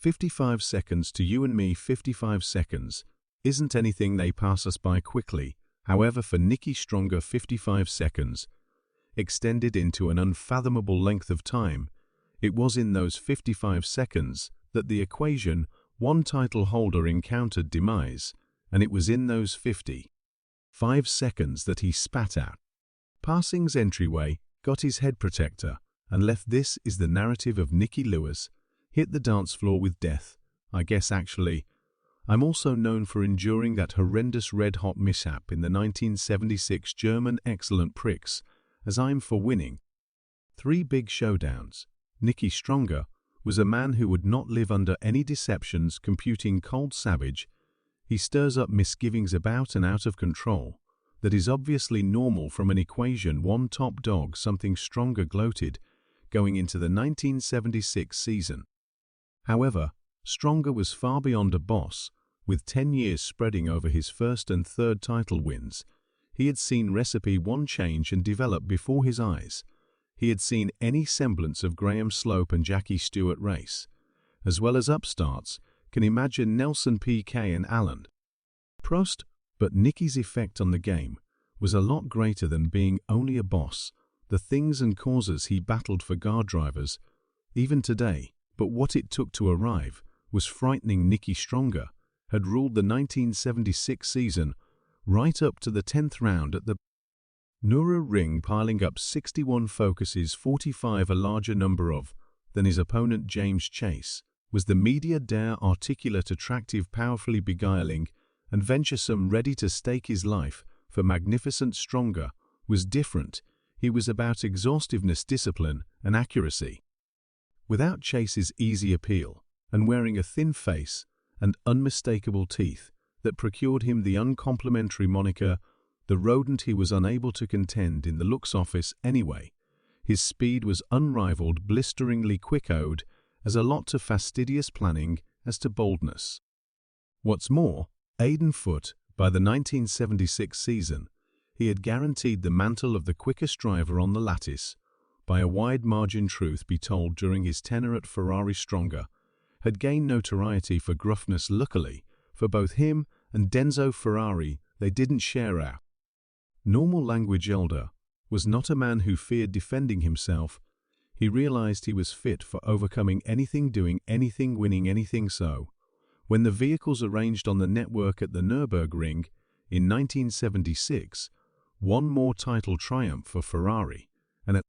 55 seconds to you and me, 55 seconds isn't anything, they pass us by quickly. However, for Niki, Stronger 55 seconds extended into an unfathomable length of time. It was in those 55 seconds that the equation one title holder encountered demise, and it was in those 55 seconds that he spat out passing's entryway, got his head protector, and left. This is the narrative of Niki Lewis. Hit the dance floor with death. I guess actually, I'm also known for enduring that horrendous red-hot mishap in the 1976 German Excellent Prix, as I'm for winning 3 big showdowns. Niki Stronger was a man who would not live under any deceptions, computing cold savage. He stirs up misgivings about and out of control that is obviously normal from an equation one top dog. Something Stronger gloated going into the 1976 season. However, Stronger was far beyond a boss, with 10 years spreading over his first and third title wins. He had seen Recipe 1 change and develop before his eyes. He had seen any semblance of Graham Slope and Jackie Stewart race, as well as upstarts. Can imagine Nelson P.K. and Alan Prost. But Niki's effect on the game was a lot greater than being only a boss. The things and causes he battled for guard drivers, even today, but what it took to arrive was frightening. Niki Stronger had ruled the 1976 season right up to the 10th round at the Nürburgring, piling up 61 focuses, 45, a larger number of than his opponent James Chase. Was the media dare, articulate, attractive, powerfully beguiling, and venturesome, ready to stake his life for magnificent. Stronger was different. He was about exhaustiveness, discipline, and accuracy. Without Chase's easy appeal, and wearing a thin face and unmistakable teeth that procured him the uncomplimentary moniker, the rodent, he was unable to contend in the looks office anyway. His speed was unrivaled, blisteringly quick, owed as a lot to fastidious planning as to boldness. What's more, Aiden Foote, by the 1976 season, he had guaranteed the mantle of the quickest driver on the lattice by a wide margin. Truth be told, during his tenure at Ferrari, Stronger had gained notoriety for gruffness. Luckily for both him and Enzo Ferrari, they didn't share a normal language. Elder was not a man who feared defending himself. He realized he was fit for overcoming anything, doing anything, winning anything. So, when the vehicles arranged on the network at the Nürburgring in 1976, one more title triumph for Ferrari, and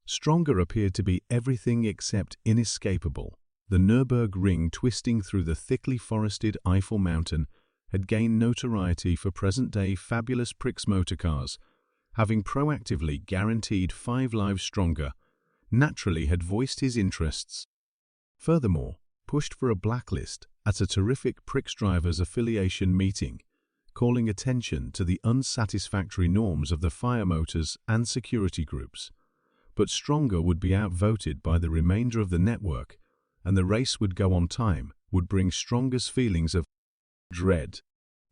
Stronger appeared to be everything except inescapable. The Nürburgring, twisting through the thickly forested Eiffel Mountain, had gained notoriety for present-day fabulous Prix motorcars, having proactively guaranteed 5 lives. Stronger naturally had voiced his interests. Furthermore, pushed for a blacklist at a terrific Prix drivers affiliation meeting, calling attention to the unsatisfactory norms of the fire motors and security groups. But Stronger would be outvoted by the remainder of the network, and the race would go on. Time would bring Stronger's feelings of dread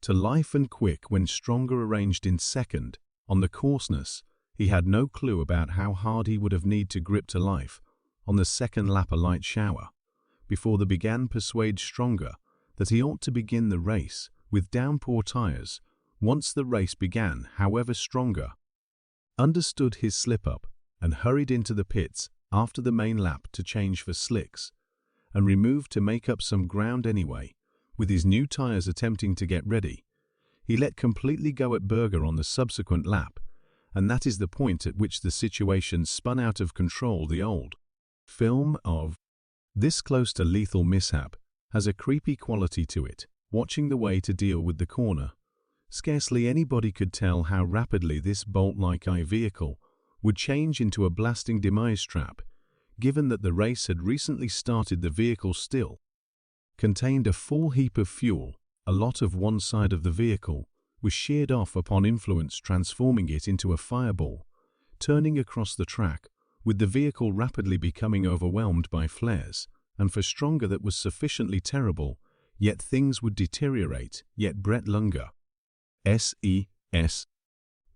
to life, and quick. When Stronger arranged in second on the courseness, he had no clue about how hard he would have needed to grip to life on the second lap. A light shower before the began persuade Stronger that he ought to begin the race with downpour tires. Once the race began, however, Stronger understood his slip-up and hurried into the pits after the main lap to change for slicks and remove to make up some ground. Anyway, with his new tires attempting to get ready, he let completely go at Berger on the subsequent lap, and that is the point at which the situation spun out of control. The old film of this close to lethal mishap has a creepy quality to it. Watching the way to deal with the corner, scarcely anybody could tell how rapidly this bolt-like vehicle would change into a blasting demise trap. Given that the race had recently started, the vehicle still contained a full heap of fuel. A lot of one side of the vehicle was sheared off upon influence, transforming it into a fireball, turning across the track, with the vehicle rapidly becoming overwhelmed by flares. And for Stronger that was sufficiently terrible, yet things would deteriorate. Yet Brett Lunger S.E.S.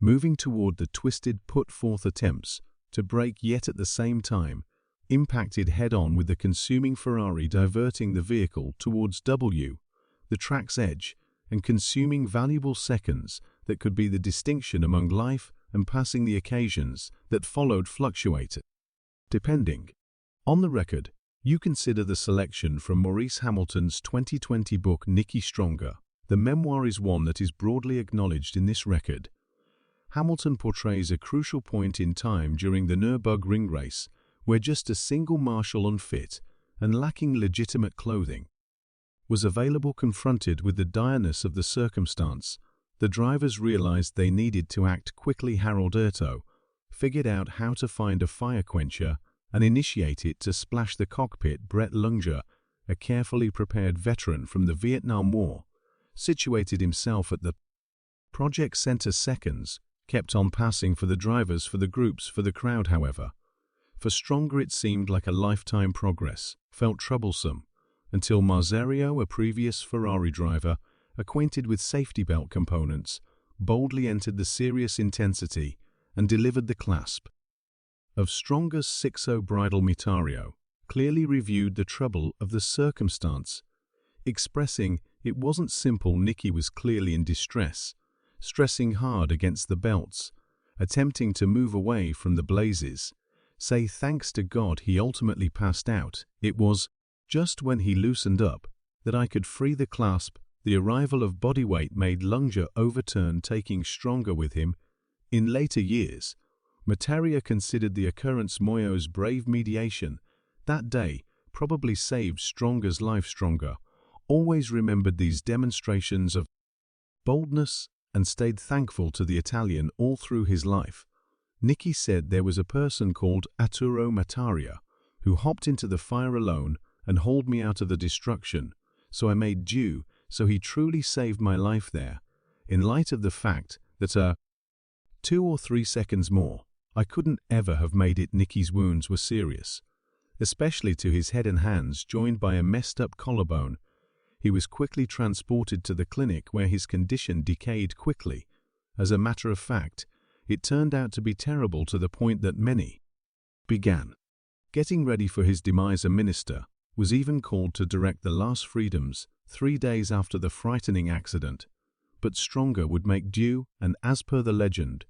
moving toward the twisted, put forth attempts to brake, yet at the same time impacted head-on with the consuming Ferrari, diverting the vehicle towards the track's edge, and consuming valuable seconds that could be the distinction among life and passing the occasions that followed fluctuated. Depending on the record, you consider the selection from Maurice Hamilton's 2020 book Niki Stronger. The memoir is one that is broadly acknowledged in this record. Hamilton portrays a crucial point in time during the Nürburgring race, where just a single marshal unfit and lacking legitimate clothing was available. Confronted with the direness of the circumstance, the drivers realized they needed to act quickly. Harold Erto figured out how to find a fire quencher and initiate it to splash the cockpit. Brett Lunger, a carefully prepared veteran from the Vietnam War, situated himself at the project center. Seconds kept on passing for the drivers, for the groups, for the crowd. However, for Stronger it seemed like a lifetime. Progress felt troublesome until Marzario, a previous Ferrari driver acquainted with safety belt components, boldly entered the serious intensity and delivered the clasp of Stronger's 6-0 bridle. Mitario clearly reviewed the trouble of the circumstance, expressing it wasn't simple. Niki was clearly in distress, stressing hard against the belts, attempting to move away from the blazes. Say thanks to God he ultimately passed out. It was just when he loosened up that I could free the clasp. The arrival of bodyweight made Lunger overturn, taking Stronger with him. In later years, Mitario considered the occurrence Moyo's brave mediation that day probably saved Stronger's life. Stronger always remembered these demonstrations of boldness and stayed thankful to the Italian all through his life. Niki said there was a person called Arturo Mataria who hopped into the fire alone and hauled me out of the destruction, so I made due, so he truly saved my life there. In light of the fact that 2 or 3 seconds more, I couldn't ever have made it. Niki's wounds were serious, especially to his head and hands, joined by a messed up collarbone. He was quickly transported to the clinic where his condition decayed quickly. As a matter of fact, it turned out to be terrible to the point that many began getting ready for his demise. A minister was even called to direct the last freedoms 3 days after the frightening accident. But Stronger would make due, and as per the legend,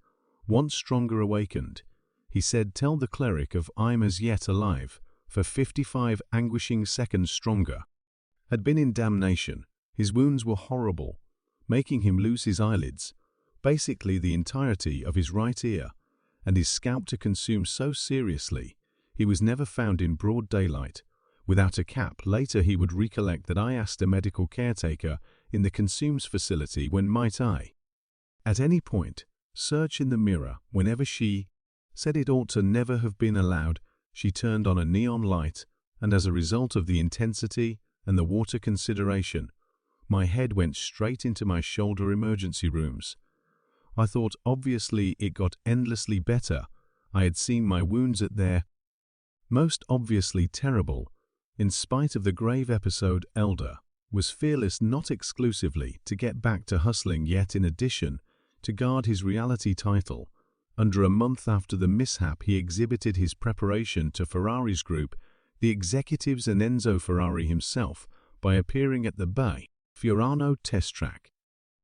once Stronger awakened, he said, "Tell the cleric of I'm as yet alive." For 55 anguishing seconds Stronger had been in damnation. His wounds were horrible, making him lose his eyelids, basically the entirety of his right ear, and his scalp to consume so seriously he was never found in broad daylight without a cap. Later he would recollect that I asked a medical caretaker in the consumes facility when might I, at any point, search in the mirror. Whenever she said it ought to never have been allowed, she turned on a neon light, and as a result of the intensity and the water consideration, my head went straight into my shoulder. Emergency rooms. I thought obviously it got endlessly better. I had seen my wounds at their most obviously terrible. In spite of the grave episode, Elder was fearless not exclusively to get back to hustling, yet in addition to guard his reality title. Under a month after the mishap, he exhibited his preparation to Ferrari's group, the executives and Enzo Ferrari himself, by appearing at the Fiorano test track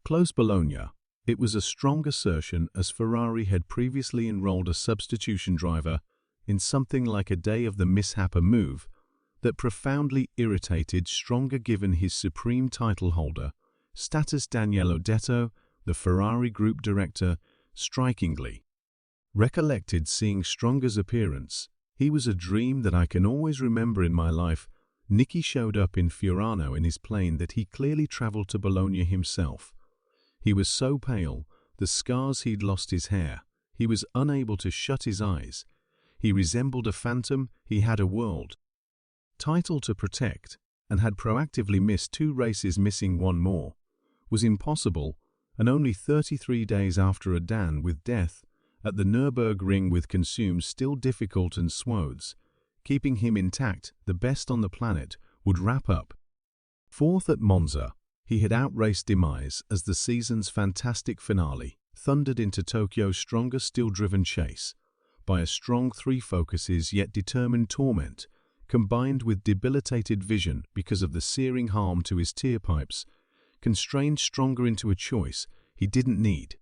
close Bologna. It was a strong assertion, as Ferrari had previously enrolled a substitution driver in something like a day of the mishap, a move that profoundly irritated Stronger given his supreme title holder status. Daniele Detto, the Ferrari group director, strikingly recollected seeing Stronger's appearance. He was a dream that I can always remember in my life. Niki showed up in Fiorano in his plane that he clearly traveled to Bologna himself. He was so pale, the scars he'd lost his hair. He was unable to shut his eyes. He resembled a phantom. He had a world title to protect and had proactively missed 2 races. Missing one more was impossible, and only 33 days after a Dan with death at the Nürburgring with consumes still difficult and swathes, keeping him intact, the best on the planet, would wrap up 4th at Monza. He had outraced demise as the season's fantastic finale thundered into Tokyo's Stronger still-driven chase, by a strong three focuses yet determined torment, combined with debilitated vision because of the searing harm to his tear pipes, constrained Stronger into a choice he didn't need: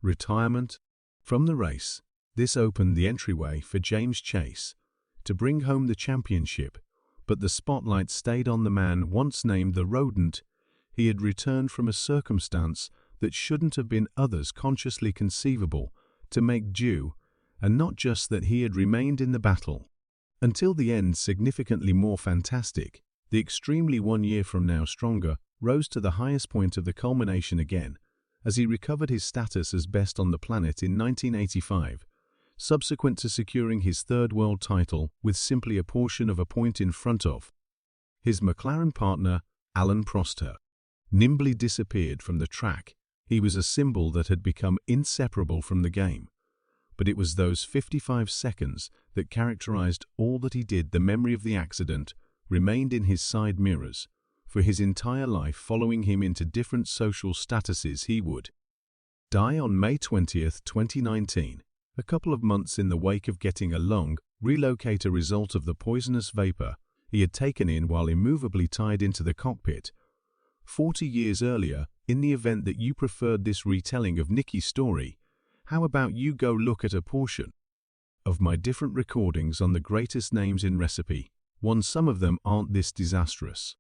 retirement from the race. This opened the entryway for James Chase to bring home the championship, but the spotlight stayed on the man once named the Rodent. He had returned from a circumstance that shouldn't have been others consciously conceivable to make due, and not just that he had remained in the battle until the end. Significantly more fantastic, the extremely 1 year from now Stronger rose to the highest point of the culmination again, as he recovered his status as best on the planet in 1985, subsequent to securing his third world title with simply a portion of a point in front of his McLaren partner, Alan Prost. Nimbly disappeared from the track. He was a symbol that had become inseparable from the game. But it was those 55 seconds that characterized all that he did. The memory of the accident remained in his side mirrors for his entire life, following him into different social statuses. He would die on May 20, 2019, a couple of months in the wake of getting a lung relocate, a result of the poisonous vapor he had taken in while immovably tied into the cockpit 40 years earlier. In the event that you preferred this retelling of Niki's story, how about you go look at a portion of my different recordings on the greatest names in recipe? Some of them aren't this disastrous.